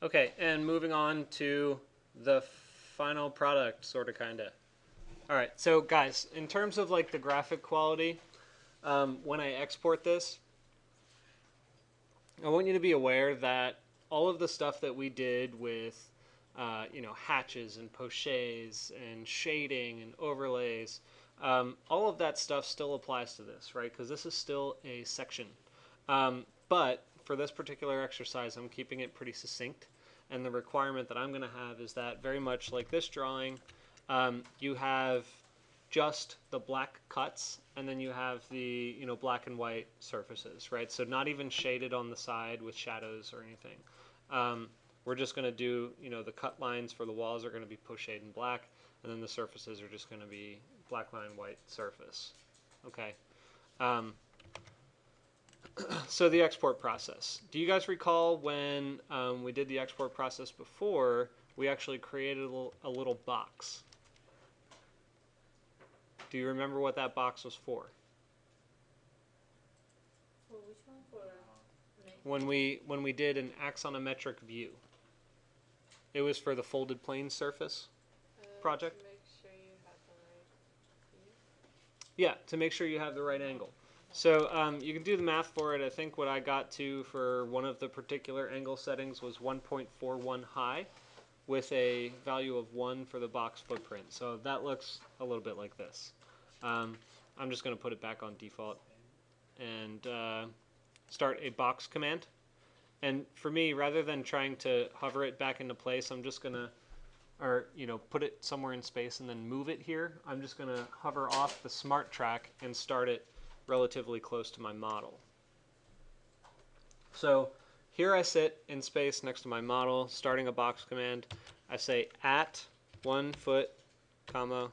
Okay, and moving on to the final product, sort of, kind of. All right, so guys, in terms of like the graphic quality, when I export this, I want you to be aware that all of the stuff that we did with, hatches and pochets and shading and overlays, all of that stuff still applies to this, right? Because this is still a section. But for this particular exercise, I'm keeping it pretty succinct. And the requirement that I'm going to have is that, very much like this drawing, you have just the black cuts, and then you have the black and white surfaces, right? So not even shaded on the side with shadows or anything. We're just going to do, the cut lines for the walls are going to be pochade in black, and then the surfaces are just going to be black line, white surface. Okay. So the export process. Do you guys recall when we did the export process before, we actually created a little box? Do you remember what that box was for? For which one? For When we did an axonometric view. It was for the folded plane surface project. To make sure you have the right view. Yeah, to make sure you have the right angle. So you can do the math for it. I think what I got to for one of the particular angle settings was 1.41 high with a value of 1 for the box footprint. So that looks a little bit like this. I'm just going to put it back on default and start a box command. And for me, rather than trying to hover it back into place, I'm just going to, put it somewhere in space and then move it here. I'm just going to hover off the smart track and start it relatively close to my model. So here I sit in space next to my model, starting a box command. I say at 1 foot, comma,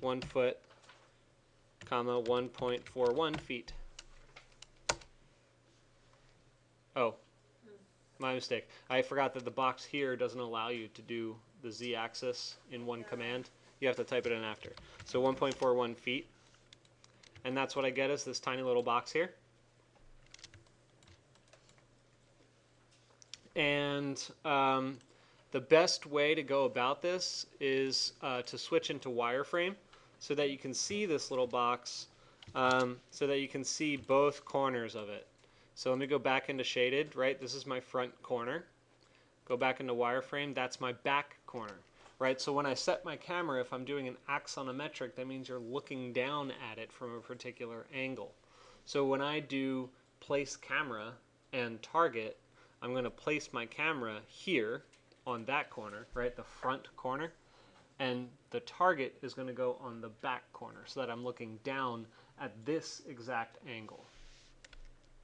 1 foot, comma, 1.41 feet. Oh, my mistake. I forgot that the box here doesn't allow you to do the z-axis in one command. You have to type it in after. So 1.41 feet. And that's what I get is this tiny little box here. And the best way to go about this is to switch into wireframe so that you can see this little box, so that you can see both corners of it. So let me go back into shaded, right? This is my front corner. Go back into wireframe, that's my back corner, right? So when I set my camera, if I'm doing an axonometric, that means you're looking down at it from a particular angle. So when I do place camera and target, I'm going to place my camera here on that corner, right? The front corner. And the target is going to go on the back corner so that I'm looking down at this exact angle.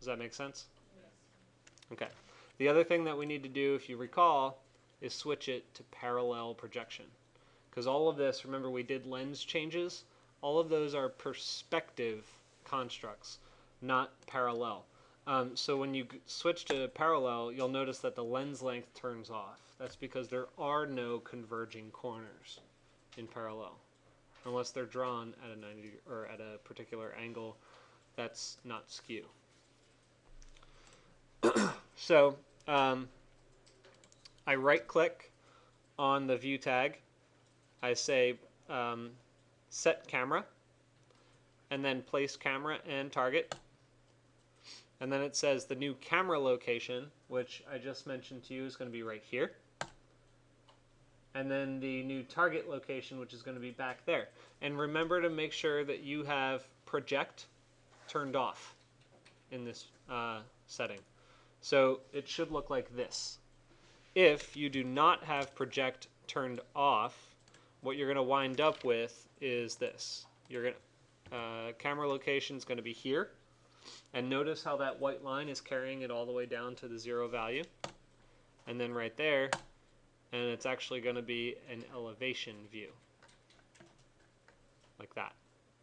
Does that make sense? Yes. Okay. The other thing that we need to do, if you recall, is switch it to parallel projection. Because all of this, remember we did lens changes, all of those are perspective constructs, not parallel. So when you switch to parallel, you'll notice that the lens length turns off. That's because there are no converging corners in parallel, unless they're drawn at a 90 or at a particular angle that's not skew. So I right-click on the view tag. I say set camera, and then place camera and target. And then it says the new camera location, which I just mentioned to you, is going to be right here. And then the new target location, which is going to be back there. And remember to make sure that you have project turned off in this setting. So it should look like this. If you do not have project turned off, what you're going to wind up with is this. You're going to, camera location is going to be here. And notice how that white line is carrying it all the way down to the 0 value. And then right there, and it's actually going to be an elevation view. Like that.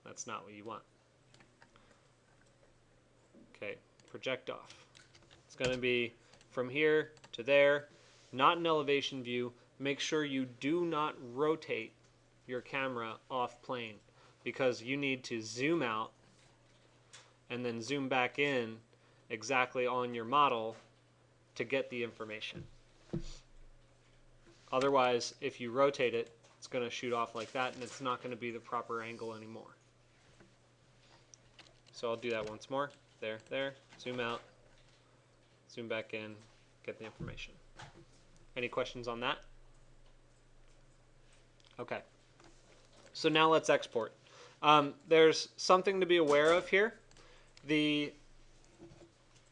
That's not what you want. Okay, project off. It's going to be from here to there, not an elevation view. Make sure you do not rotate your camera off plane because you need to zoom out and then zoom back in exactly on your model to get the information. Otherwise, if you rotate it, it's going to shoot off like that, and it's not going to be the proper angle anymore. So I'll do that once more. There, there, zoom out, zoom back in, get the information. Any questions on that? Okay. So now let's export. There's something to be aware of here.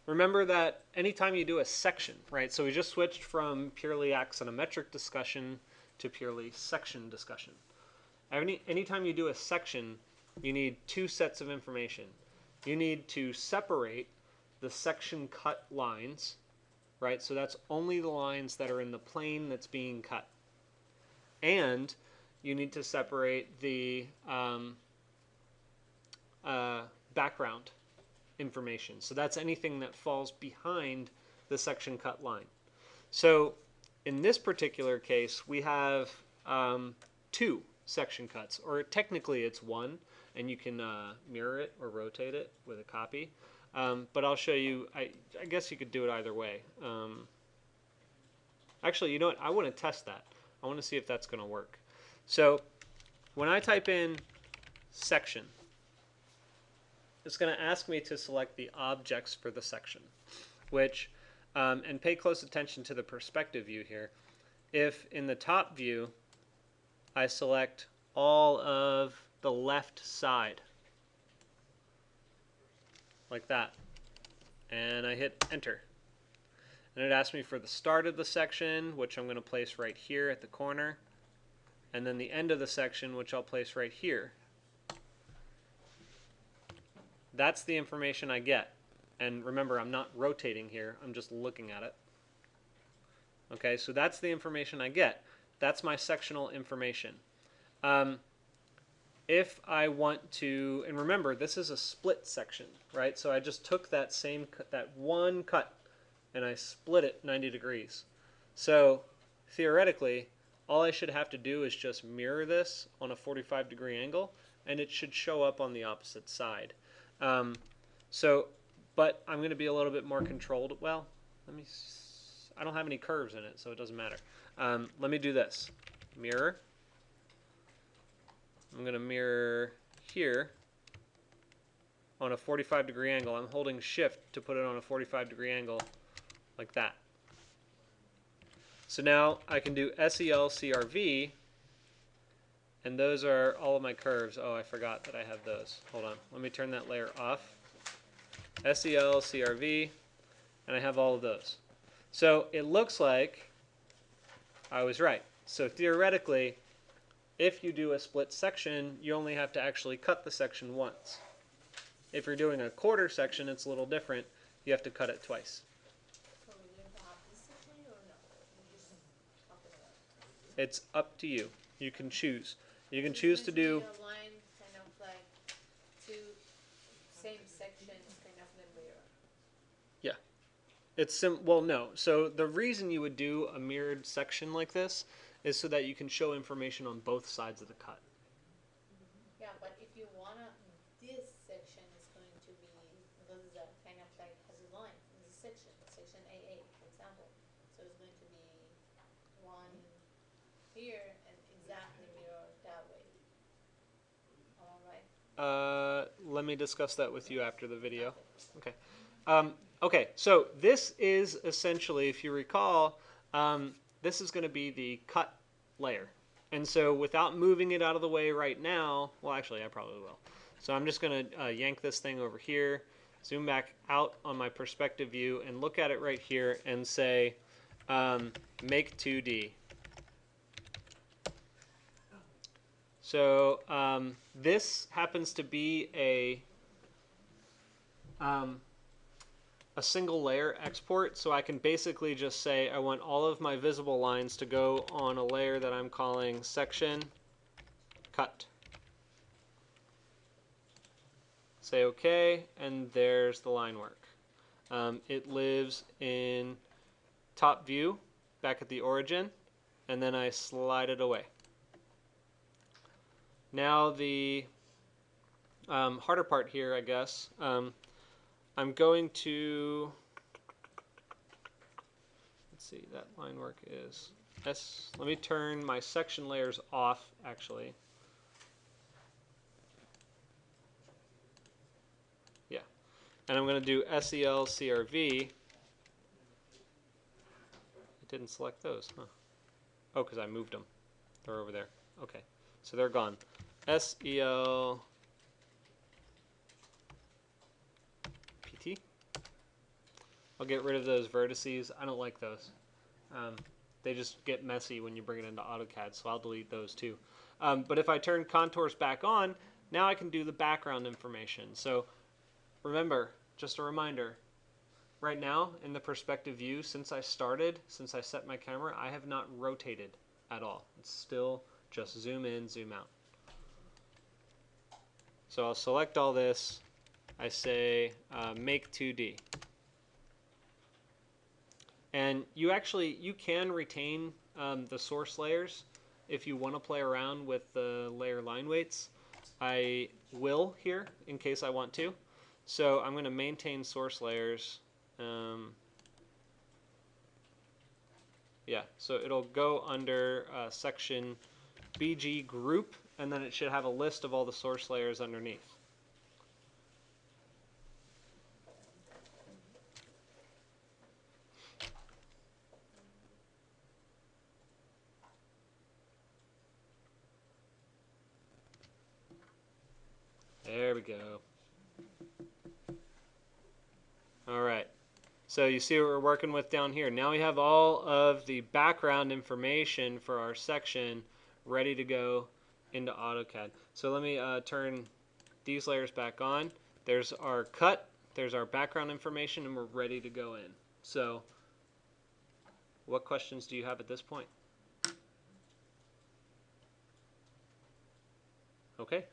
Remember that anytime you do a section, right? So we just switched from purely axonometric discussion to purely section discussion. Anytime you do a section, you need two sets of information. You need to separate the section cut lines, right? So that's only the lines that are in the plane that's being cut. And you need to separate the background information. So that's anything that falls behind the section cut line. So in this particular case, we have two section cuts, or technically it's one, and you can mirror it or rotate it with a copy. But I'll show you, I guess you could do it either way. Actually, you know what? I want to test that. I want to see if that's going to work. So when I type in section, it's going to ask me to select the objects for the section, which, and pay close attention to the perspective view here. If in the top view, I select all of the left side, like that, and I hit enter. And it asks me for the start of the section, which I'm going to place right here at the corner, and then the end of the section, which I'll place right here. That's the information I get. And remember, I'm not rotating here, I'm just looking at it. Okay, so that's the information I get. That's my sectional information. If I want to, and remember, this is a split section, right? So I just took that one cut and I split it 90 degrees. So theoretically, all I should have to do is just mirror this on a 45-degree angle, and it should show up on the opposite side. But I'm going to be a little bit more controlled. Well, I don't have any curves in it, so it doesn't matter. Let me do this. Mirror. I'm going to mirror here on a 45-degree angle. I'm holding shift to put it on a 45-degree angle like that. So now I can do SEL CRV, and those are all of my curves. Oh, I forgot that I have those. Hold on. Let me turn that layer off. SEL CRV, and I have all of those. So it looks like I was right. So theoretically, if you do a split section, you only have to actually cut the section once. If you're doing a quarter section, it's a little different. You have to cut it twice. So we learn to have this section or no? We just talk about it. It's up to you. You can choose. You can choose to do... A line kind of like two same sections kind of in the mirror. Yeah. It's well, no. So the reason you would do a mirrored section like this is so that you can show information on both sides of the cut. Yeah, but if you wanna, this section is going to be, because that kind of like has a line in this section AA, for example. So it's going to be one here and exactly mirror that way. All right? Let me discuss that with you after the video. Okay. Okay, so this is essentially, if you recall, this is going to be the cut layer. And so without moving it out of the way right now, well, actually, I probably will. So I'm just going to yank this thing over here, zoom back out on my perspective view, and look at it right here and say, make 2D. So this happens to be a single layer export, so I can basically just say I want all of my visible lines to go on a layer that I'm calling section cut. Say OK, and there's the line work. It lives in top view back at the origin, and then I slide it away. Now the harder part here, I guess, I'm going to, let's let's see, that line work is S. Let me turn my section layers off, actually. Yeah. And I'm going to do SEL CRV. It didn't select those, huh? Oh, because I moved them. They're over there. Okay. So they're gone. SEL PT. I'll get rid of those vertices. I don't like those. They just get messy when you bring it into AutoCAD, so I'll delete those too. But if I turn contours back on, now I can do the background information. So remember, just a reminder, right now in the perspective view, since I set my camera, I have not rotated at all. It's still just zoom in, zoom out. So I'll select all this. I say make 2D. And you can retain the source layers if you want to play around with the layer line weights. I will here in case I want to. So I'm going to maintain source layers. Yeah, so it'll go under section BG group, and then it should have a list of all the source layers underneath. There we go. All right. So you see what we're working with down here. Now we have all of the background information for our section ready to go into AutoCAD. So let me turn these layers back on. There's our cut, there's our background information, and we're ready to go in. So what questions do you have at this point? Okay.